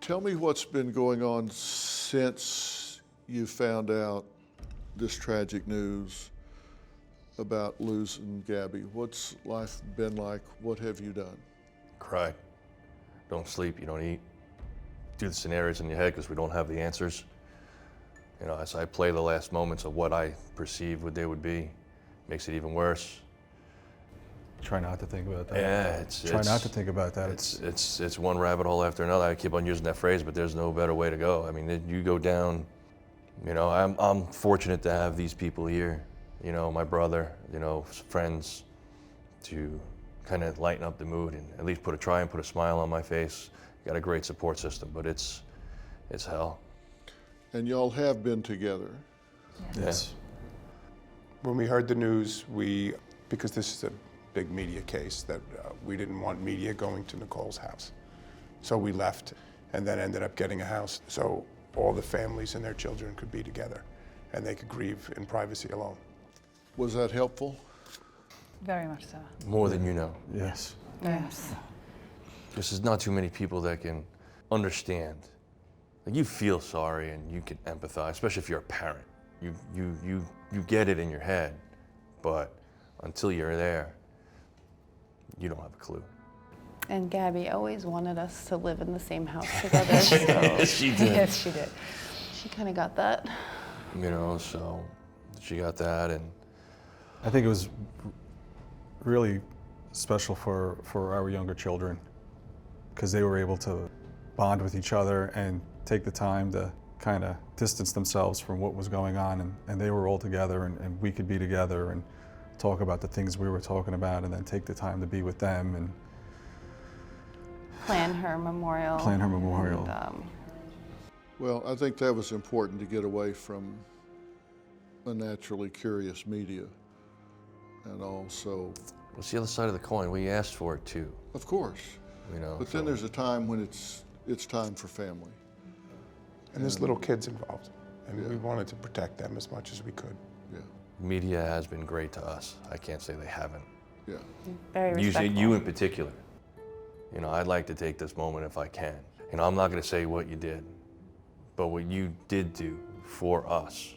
Tell me what's been going on since you found out this tragic news about losing Gabby. What's life been like? What have you done? Cry. Don't sleep, you don't eat. Do the scenarios in your head because we don't have the answers. You know, as I play the last moments of what I perceive what they would be, makes it even worse. Try not to think about that. Yeah, Try not to think about that. It's one rabbit hole after another. I keep on using that phrase, but there's no better way to go. I mean, you go down, you know, I'm fortunate to have these people here, you know, my brother, you know, friends, to kind of lighten up the mood and at least try and put a smile on my face. Got a great support system, but it's hell. And y'all have been together. Yes. When we heard the news, because this is a big media case, that we didn't want media going to Nicole's house. So we left and then ended up getting a house so all the families and their children could be together and they could grieve in privacy alone. Was that helpful? Very much so. More than you know. Yes. Yes. Because there's not too many people that can understand. Like, you feel sorry and you can empathize, especially if you're a parent. You get it in your head, but until you're there, you don't have a clue. And Gabby always wanted us to live in the same house together. So She did. Yes, she did. she kind of got that. You know, so she got that, and I think it was really special for our younger children because they were able to bond with each other and take the time to kind of distance themselves from what was going on, and they were all together, and we could be together and talk about the things we were talking about, and then take the time to be with them and Plan her memorial. And, Well, I think that was important to get away from a naturally curious media, and also, what's the other side of the coin? We asked for it too, of course, you know. but then there's a time when it's time for family. And there's little kids involved, and we wanted to protect them as much as we could. Yeah, Media has been great to us. I can't say they haven't. yeah. very respectful. Usually you in particular. You know, I'd like to take this moment if I can. You know, I'm not gonna say what you did, but what you did do for us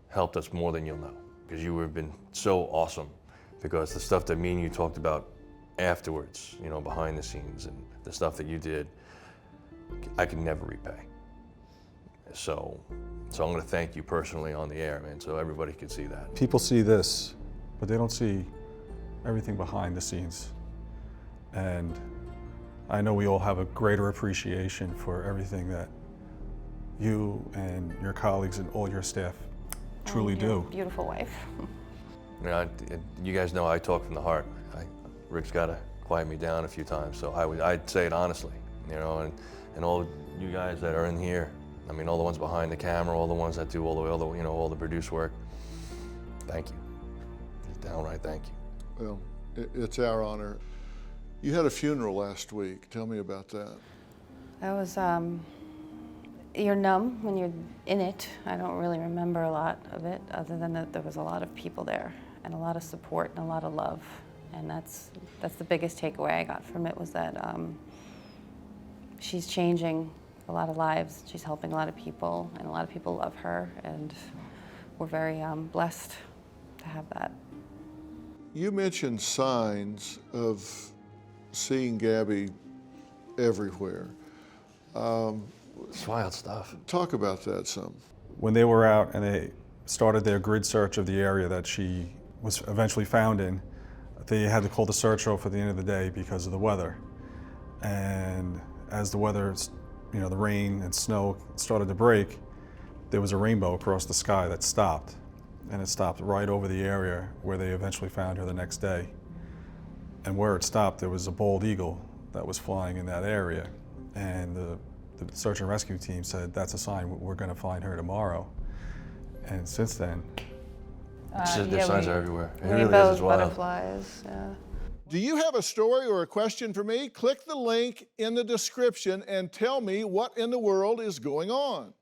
helped us more than you'll know. Because you have been so awesome. Because the stuff that me and you talked about afterwards, you know, behind the scenes, and the stuff that you did, I can never repay. So I'm gonna thank you personally on the air, man, so everybody can see that. people see this, but they don't see everything behind the scenes. And I know we all have a greater appreciation for everything that you and your colleagues and all your staff truly And your do. Beautiful wife. You know, you guys know I talk from the heart. Rick's gotta quiet me down a few times, so I'd say it honestly, you know, and all you guys that are in here, I mean, all the ones behind the camera, all the ones that do all the produce work, thank you. Just downright thank you. Well, it's our honor. You had a funeral last week. Tell me about that. That was, you're numb when you're in it. I don't really remember a lot of it, other than that there was a lot of people there, and a lot of support and a lot of love. And that's the biggest takeaway I got from it, was that she's changing a lot of lives. She's helping a lot of people, and a lot of people love her, and we're very blessed to have that. You mentioned signs of seeing Gabby everywhere. It's wild stuff. Talk about that some. When they were out and they started their grid search of the area that she was eventually found in, they had to call the search off at the end of the day because of the weather. And as the weather, you know, the rain and snow started to break, there was a rainbow across the sky that stopped. And it stopped right over the area where they eventually found her the next day. And where it stopped, there was a bald eagle that was flying in that area. And the search and rescue team said, that's a sign, we're gonna find her tomorrow. And since then, Their signs are everywhere. It really is. Rainbows, It's wild. butterflies, yeah. Do you have a story or a question for me? Click the link in the description and tell me what in the world is going on.